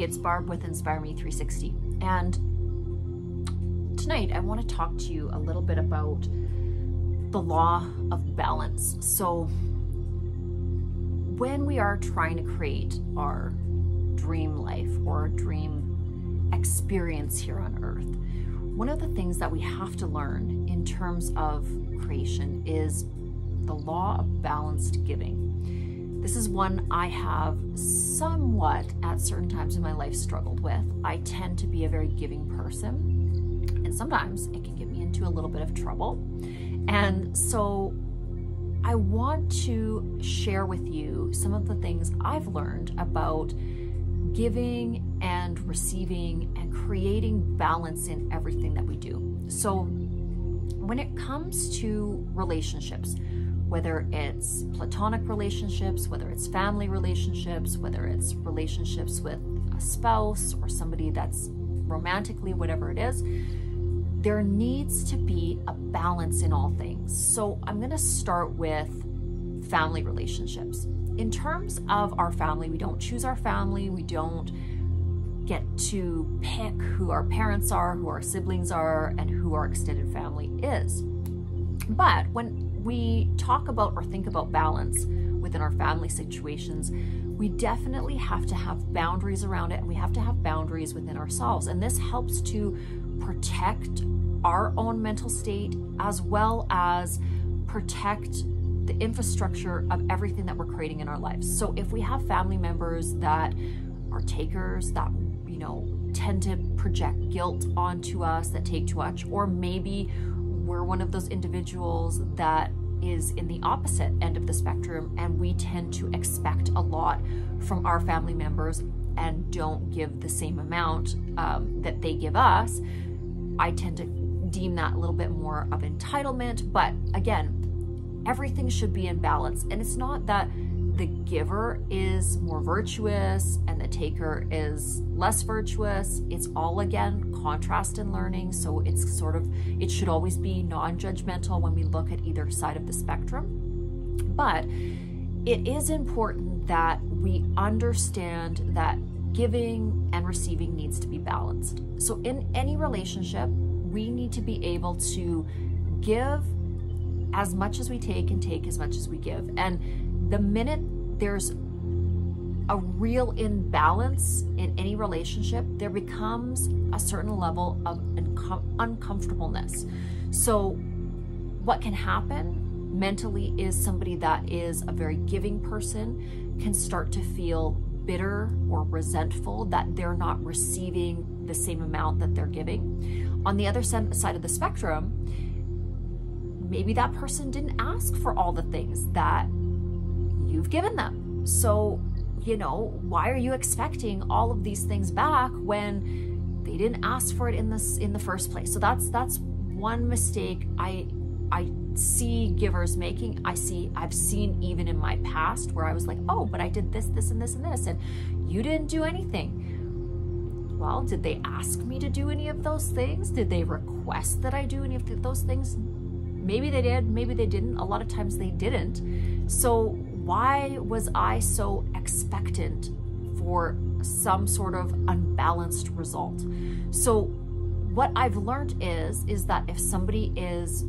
it's Barb with Inspire Me 360, and tonight I want to talk to you a little bit about the law of balance. So when we are trying to create our dream life or dream experience here on earth, one of the things that we have to learn in terms of creation is the law of balanced giving. This is one I have somewhat at certain times in my life struggled with. I tend to be a very giving person, and sometimes it can get me into a little bit of trouble. And so I want to share with you some of the things I've learned about giving and receiving and creating balance in everything that we do. So when it comes to relationships, whether it's platonic relationships, whether it's family relationships, whether it's relationships with a spouse or somebody that's romantically, whatever it is, there needs to be a balance in all things. So I'm going to start with family relationships. In terms of our family, we don't choose our family. We don't get to pick who our parents are, who our siblings are, and who our extended family is. But when we talk about or think about balance within our family situations, we definitely have to have boundaries around it, and we have to have boundaries within ourselves. And this helps to protect our own mental state as well as protect the infrastructure of everything that we're creating in our lives. So if we have family members that are takers, that, you know, tend to project guilt onto us, that take too much, or maybe we're one of those individuals that is in the opposite end of the spectrum and we tend to expect a lot from our family members and don't give the same amount that they give us, I tend to deem that a little bit more of entitlement. But again, everything should be in balance. And it's not that the giver is more virtuous and the taker is less virtuous. It's all, again, contrast in learning. So it's sort of, it should always be non-judgmental when we look at either side of the spectrum. But it is important that we understand that giving and receiving needs to be balanced. So in any relationship, we need to be able to give as much as we take and take as much as we give. And the minute there's a real imbalance in any relationship, there becomes a certain level of uncomfortableness. So what can happen mentally is somebody that is a very giving person can start to feel bitter or resentful that they're not receiving the same amount that they're giving. On the other side of the spectrum, maybe that person didn't ask for all the things that you've given them. So, you know, why are you expecting all of these things back when they didn't ask for it in the first place? So that's one mistake I see givers making. I've seen even in my past where I was like, oh, but I did this, this, and this, and this, and you didn't do anything. Well, did they ask me to do any of those things? Did they request that I do any of those things? Maybe they did, maybe they didn't. A lot of times they didn't. So why was I so expectant for some sort of unbalanced result? So what I've learned is that if somebody is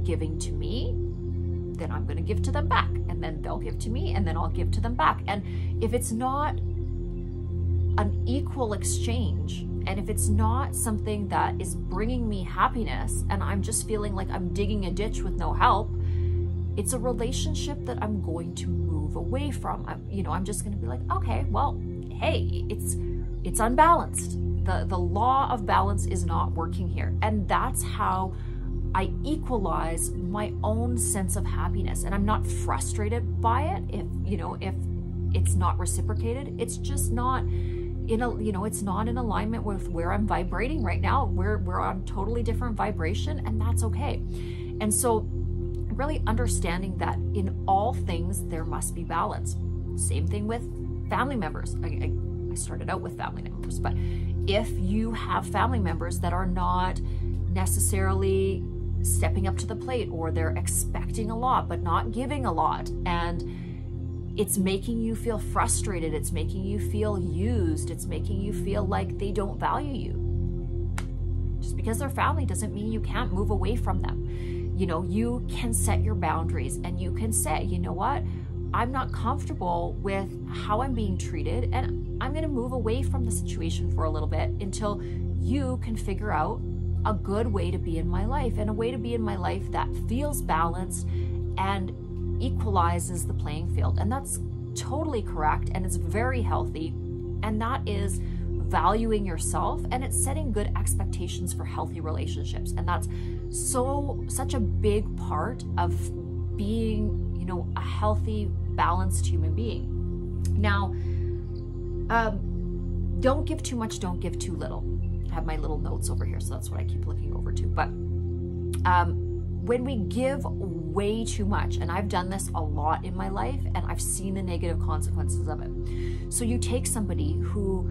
giving to me, then I'm going to give to them back, and then they'll give to me, and then I'll give to them back. And if it's not an equal exchange, and if it's not something that is bringing me happiness, and I'm just feeling like I'm digging a ditch with no help, it's a relationship that I'm going to move away from. I'm just going to be like, okay, well, hey, it's unbalanced. The law of balance is not working here. And that's how I equalize my own sense of happiness. And I'm not frustrated by it if it's not reciprocated. It's just not it's not in alignment with where I'm vibrating right now. We're on totally different vibration, and that's okay. And so really understanding that in all things there must be balance. Same thing with family members. I started out with family members, but if you have family members that are not necessarily stepping up to the plate, or they're expecting a lot but not giving a lot, and it's making you feel frustrated. It's making you feel used. It's making you feel like they don't value you. Just because they're family doesn't mean you can't move away from them. You know, you can set your boundaries and you can say, you know what? I'm not comfortable with how I'm being treated, and I'm going to move away from the situation for a little bit until you can figure out a good way to be in my life, and a way to be in my life that feels balanced and equalizes the playing field. And that's totally correct, and it's very healthy, and that is valuing yourself, and it's setting good expectations for healthy relationships. And that's such a big part of being, you know, a healthy, balanced human being. Now, don't give too much, don't give too little. I have my little notes over here, so that's what I keep looking over to. But when we give way too much, and I've done this a lot in my life, and I've seen the negative consequences of it. So you take somebody who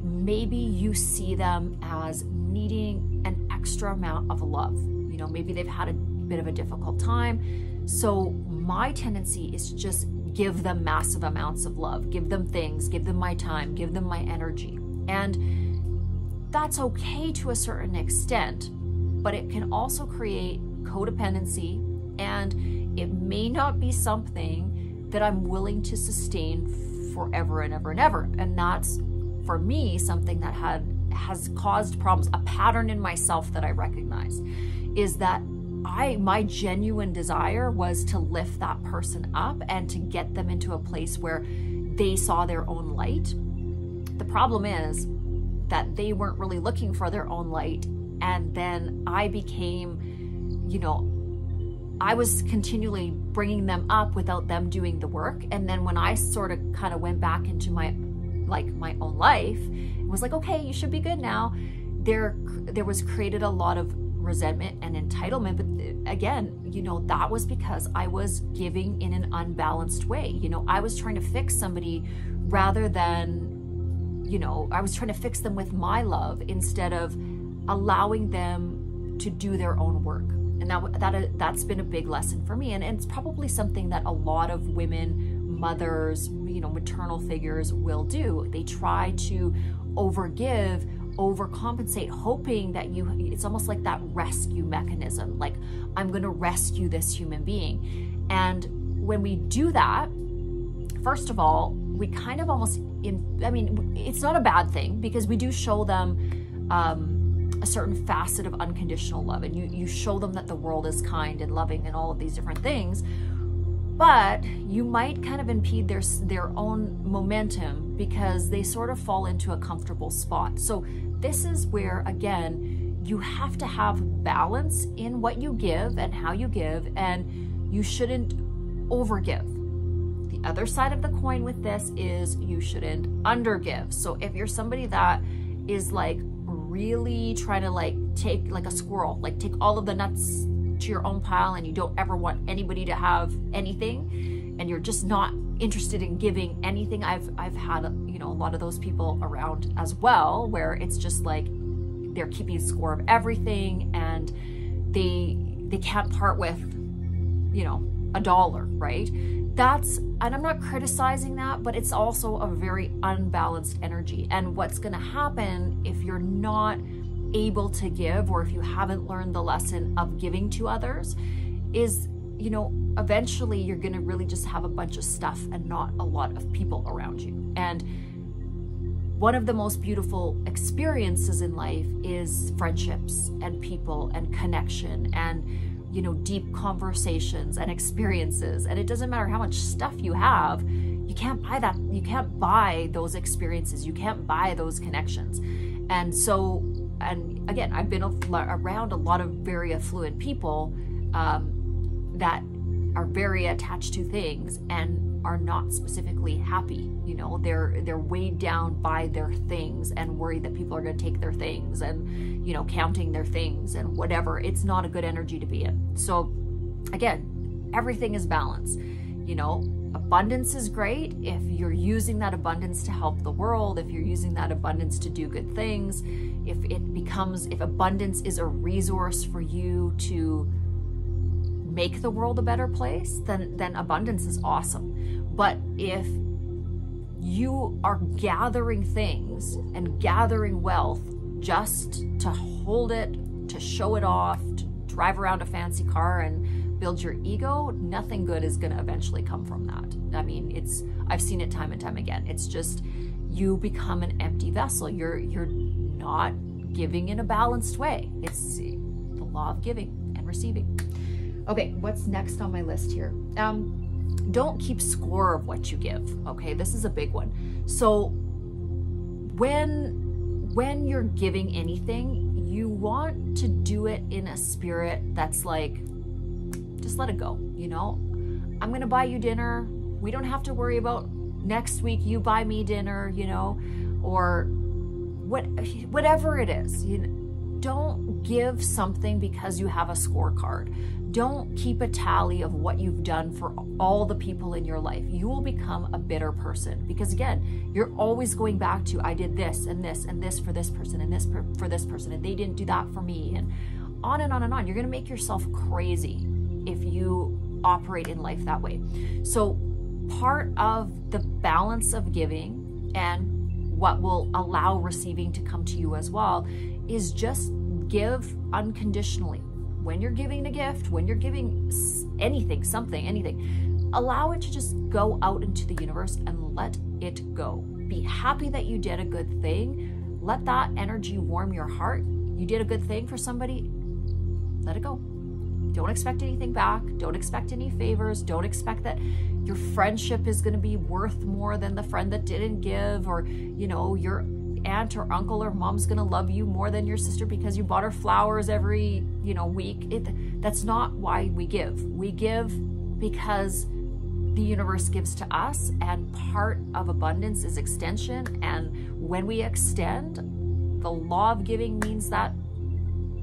maybe you see them as needing an extra amount of love. You know, maybe they've had a bit of a difficult time. So my tendency is to just give them massive amounts of love, give them things, give them my time, give them my energy. And that's okay to a certain extent, but it can also create codependency, and it may not be something that I'm willing to sustain forever and ever and ever. And that's, for me, something that has caused problems. A pattern in myself that I recognize is that my genuine desire was to lift that person up and to get them into a place where they saw their own light. The problem is that they weren't really looking for their own light. And then I became, you know, I was continually bringing them up without them doing the work. And then when I sort of kind of went back into my own life, it was like, okay, you should be good now. There was created a lot of resentment and entitlement. But again, you know, that was because I was giving in an unbalanced way. You know, I was trying to fix somebody rather than, you know, I was trying to fix them with my love instead of allowing them to do their own work. And that's been a big lesson for me. And it's probably something that a lot of women, mothers, you know, maternal figures will do. They try to overgive, overcompensate, hoping that it's almost like that rescue mechanism. Like, I'm going to rescue this human being. And when we do that, first of all, we kind of almost, I mean, it's not a bad thing, because we do show them a certain facet of unconditional love, and you show them that the world is kind and loving and all of these different things. But you might kind of impede their own momentum, because they sort of fall into a comfortable spot. So this is where, again, you have to have balance in what you give and how you give, and you shouldn't overgive. The other side of the coin with this is you shouldn't undergive. So if you're somebody that is like really trying to like take, like a squirrel, like take all of the nuts to your own pile, and you don't ever want anybody to have anything, and you're just not interested in giving anything. I've had, you know, a lot of those people around as well, where it's just like they're keeping score of everything, and they can't part with, you know, $1, right? And I'm not criticizing that, but it's also a very unbalanced energy. And what's going to happen if you're not able to give, or if you haven't learned the lesson of giving to others, is, you know, eventually you're going to really just have a bunch of stuff and not a lot of people around you. And one of the most beautiful experiences in life is friendships and people and connection and, you know, deep conversations and experiences. And it doesn't matter how much stuff you have, you can't buy that. You can't buy those experiences. You can't buy those connections. And so, and again, I've been around a lot of very affluent people that are very attached to things and are not specifically happy. You know, they're weighed down by their things and worried that people are going to take their things, and, you know, counting their things and whatever. It's not a good energy to be in. So again, everything is balance. You know, abundance is great if you're using that abundance to help the world, if you're using that abundance to do good things, if abundance is a resource for you to make the world a better place, then abundance is awesome. But if you are gathering things and gathering wealth just to hold it, to show it off, to drive around a fancy car and build your ego, nothing good is going to eventually come from that. I mean, I've seen it time and time again. It's just, you become an empty vessel. You're not giving in a balanced way. It's the law of giving and receiving. Okay, what's next on my list here? Don't keep score of what you give. Okay, this is a big one. So when you're giving anything, you want to do it in a spirit that's like, just let it go. You know, I'm gonna buy you dinner. We don't have to worry about next week you buy me dinner, you know, or whatever it is. You know, don't give something because you have a scorecard. Don't keep a tally of what you've done for all the people in your life. You will become a bitter person because, again, you're always going back to, I did this and this and this for this person and this for this person, and they didn't do that for me, and on and on and on. You're going to make yourself crazy if you operate in life that way. So part of the balance of giving and what will allow receiving to come to you as well is just give unconditionally. When you're giving a gift, when you're giving anything, something, anything, allow it to just go out into the universe and let it go. Be happy that you did a good thing. Let that energy warm your heart. You did a good thing for somebody, let it go. Don't expect anything back. Don't expect any favors. Don't expect that your friendship is going to be worth more than the friend that didn't give, or, you know, your aunt or uncle or mom's going to love you more than your sister because you bought her flowers every, you know, week. That's not why we give. We give because the universe gives to us, and part of abundance is extension. And when we extend, the law of giving means that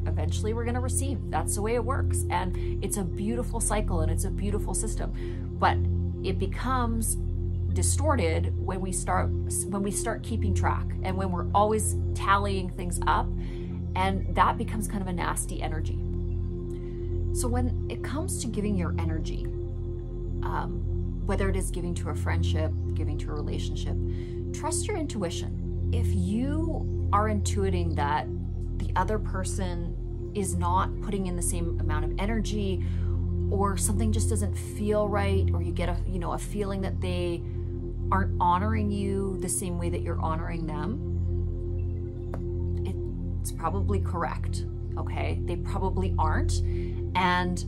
eventually we're going to receive. That's the way it works. And it's a beautiful cycle and it's a beautiful system. But it becomes distorted when we start keeping track and when we're always tallying things up, and that becomes kind of a nasty energy. So when it comes to giving your energy, whether it is giving to a friendship, giving to a relationship, trust your intuition. If you are intuiting that the other person is not putting in the same amount of energy, or something just doesn't feel right, or you get a feeling that they aren't honoring you the same way that you're honoring them, it's probably correct. Okay, they probably aren't, and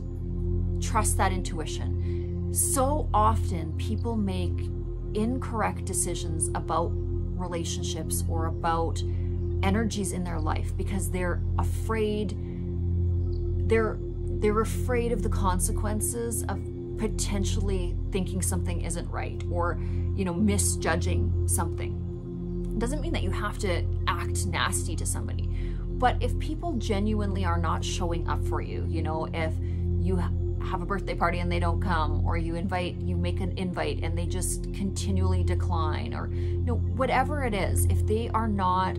trust that intuition. So often people make incorrect decisions about relationships or about energies in their life because they're afraid. They're afraid of the consequences of potentially thinking something isn't right, or, you know, misjudging something. It doesn't mean that you have to act nasty to somebody, but if people genuinely are not showing up for you, you know, if you have a birthday party and they don't come, or you make an invite and they just continually decline, or, you know, whatever it is, if they are not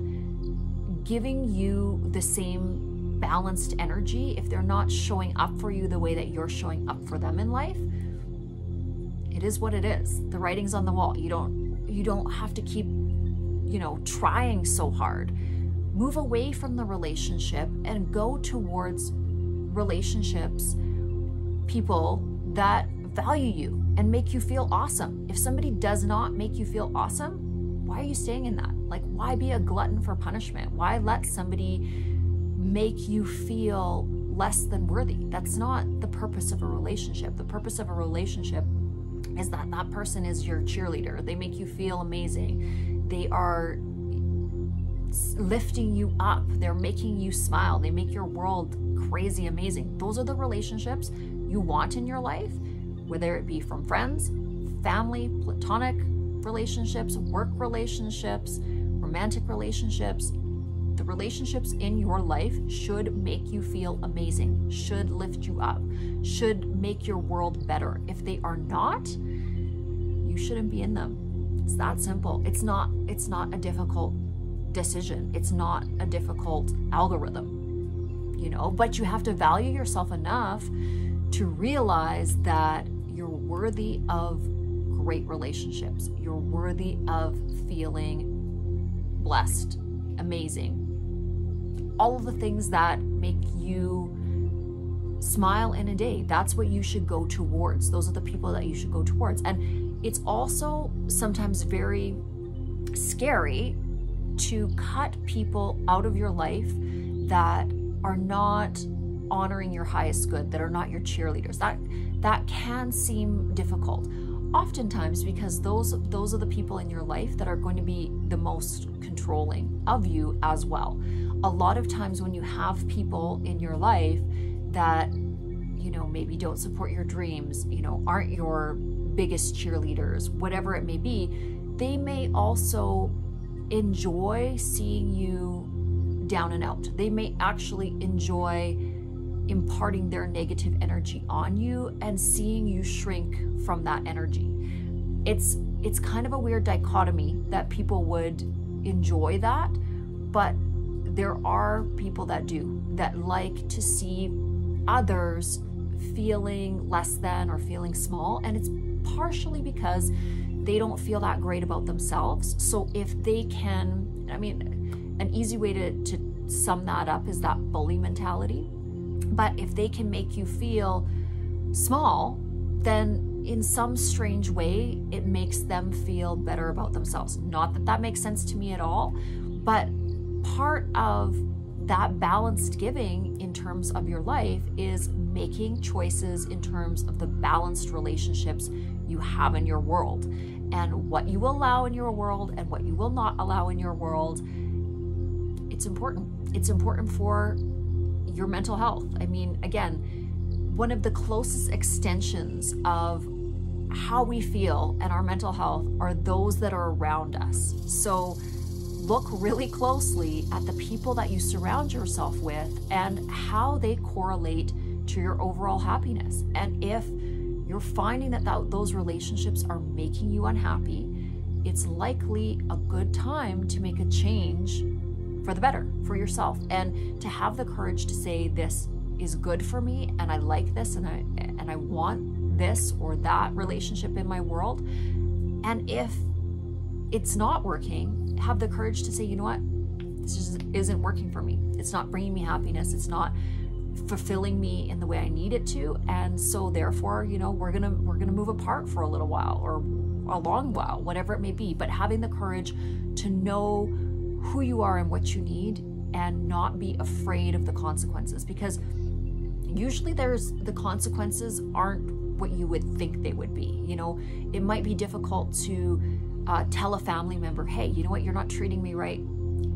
giving you the same balanced energy, if they're not showing up for you the way that you're showing up for them in life, it is what it is. The writing's on the wall. You don't have to keep, you know, trying so hard. Move away from the relationship and go towards relationships, people that value you and make you feel awesome. If somebody does not make you feel awesome, why are you staying in that? Like, why be a glutton for punishment? Why let somebody make you feel less than worthy? That's not the purpose of a relationship. The purpose of a relationship is that that person is your cheerleader. They make you feel amazing. They are lifting you up. They're making you smile. They make your world crazy amazing. Those are the relationships you want in your life, whether it be from friends, family, platonic relationships, work relationships, romantic relationships. The relationships in your life should make you feel amazing, should lift you up, should make your world better. If they are not, you shouldn't be in them. It's that simple. It's not a difficult decision. It's not a difficult algorithm, you know, but you have to value yourself enough to realize that you're worthy of great relationships. You're worthy of feeling blessed, amazing. All of the things that make you smile in a day, that's what you should go towards. Those are the people that you should go towards. And it's also sometimes very scary to cut people out of your life that are not honoring your highest good, that are not your cheerleaders. That can seem difficult, oftentimes because those are the people in your life that are going to be the most controlling of you as well. A lot of times when you have people in your life that, you know, maybe don't support your dreams, you know, aren't your biggest cheerleaders, whatever it may be, they may also enjoy seeing you down and out. They may actually enjoy imparting their negative energy on you and seeing you shrink from that energy. It's kind of a weird dichotomy that people would enjoy that, but there are people that do, that like to see others feeling less than or feeling small, and it's partially because they don't feel that great about themselves. So if they can, I mean, an easy way to sum that up is that bully mentality. But if they can make you feel small, then in some strange way, it makes them feel better about themselves. Not that that makes sense to me at all, but part of that balanced giving in terms of your life is making choices in terms of the balanced relationships you have in your world, and what you allow in your world and what you will not allow in your world. It's important. It's important for your mental health. I mean, again, one of the closest extensions of how we feel and our mental health are those that are around us. So look really closely at the people that you surround yourself with and how they correlate to your overall happiness. And if you're finding that those relationships are making you unhappy, it's likely a good time to make a change for the better, for yourself, and to have the courage to say, this is good for me, and I like this, and I want this or that relationship in my world. And if it's not working, have the courage to say, you know what, this just isn't working for me. It's not bringing me happiness. It's not fulfilling me in the way I need it to. And so therefore, you know, we're gonna move apart for a little while or a long while, whatever it may be. But having the courage to know who you are and what you need, and not be afraid of the consequences, because usually the consequences aren't what you would think they would be. You know, it might be difficult to tell a family member, hey, you know what, you're not treating me right.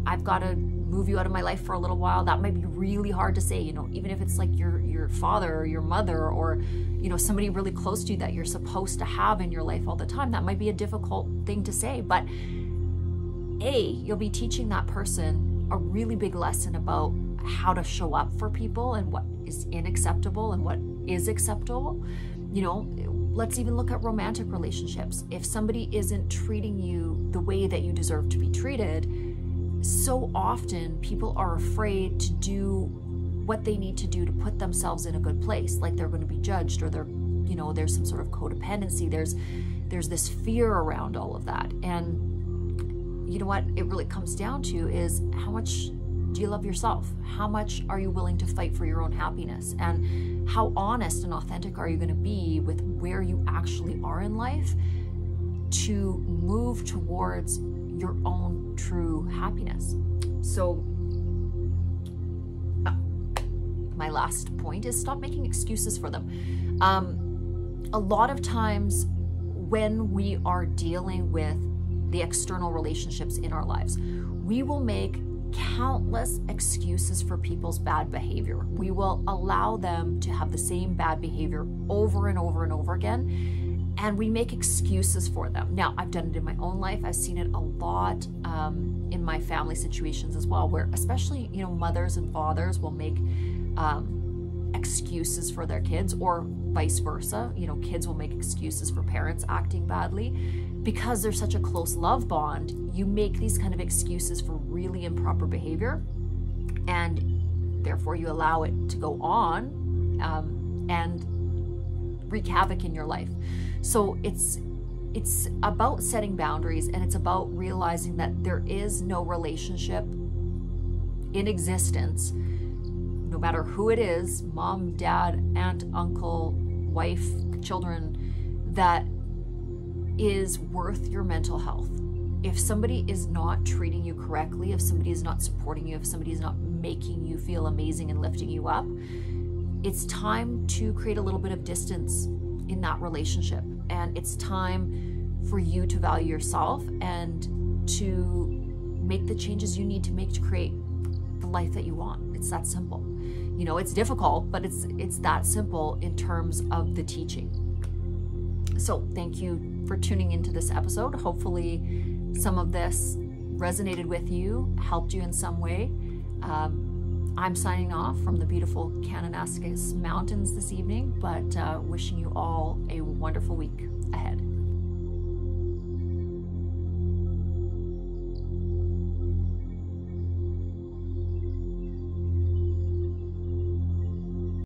I've got to move you out of my life for a little while. That might be really hard to say, you know, even if it's like your father or your mother, or, you know, somebody really close to you that you're supposed to have in your life all the time. That might be a difficult thing to say, but you'll be teaching that person a really big lesson about how to show up for people and what is unacceptable and what is acceptable. You know, let's even look at romantic relationships. If somebody isn't treating you the way that you deserve to be treated, so often people are afraid to do what they need to do to put themselves in a good place, like they're going to be judged, or you know, there's some sort of codependency. There's this fear around all of that. And you know what it really comes down to is, how much do you love yourself? How much are you willing to fight for your own happiness? And how honest and authentic are you going to be with where you actually are in life to move towards your own true happiness? So my last point is, stop making excuses for them. A lot of times when we are dealing with the external relationships in our lives, we will make countless excuses for people's bad behavior. We will allow them to have the same bad behavior over and over and over again, and we make excuses for them. Now, I've done it in my own life. I've seen it a lot in my family situations as well, where especially, you know, mothers and fathers will make excuses for their kids, or vice versa. You know, kids will make excuses for parents acting badly. Because there's such a close love bond, you make these kind of excuses for really improper behavior, and therefore you allow it to go on, and wreak havoc in your life. So it's about setting boundaries, and it's about realizing that there is no relationship in existence, no matter who it is, mom, dad, aunt, uncle, wife, children, that is worth your mental health. If somebody is not treating you correctly, if somebody is not supporting you, if somebody is not making you feel amazing and lifting you up, it's time to create a little bit of distance in that relationship. And it's time for you to value yourself and to make the changes you need to make to create the life that you want. It's that simple. You know, it's difficult, but it's that simple in terms of the teaching. So thank you for tuning into this episode. Hopefully some of this resonated with you, helped you in some way. I'm signing off from the beautiful Kananaskis Mountains this evening, but wishing you all a wonderful week ahead.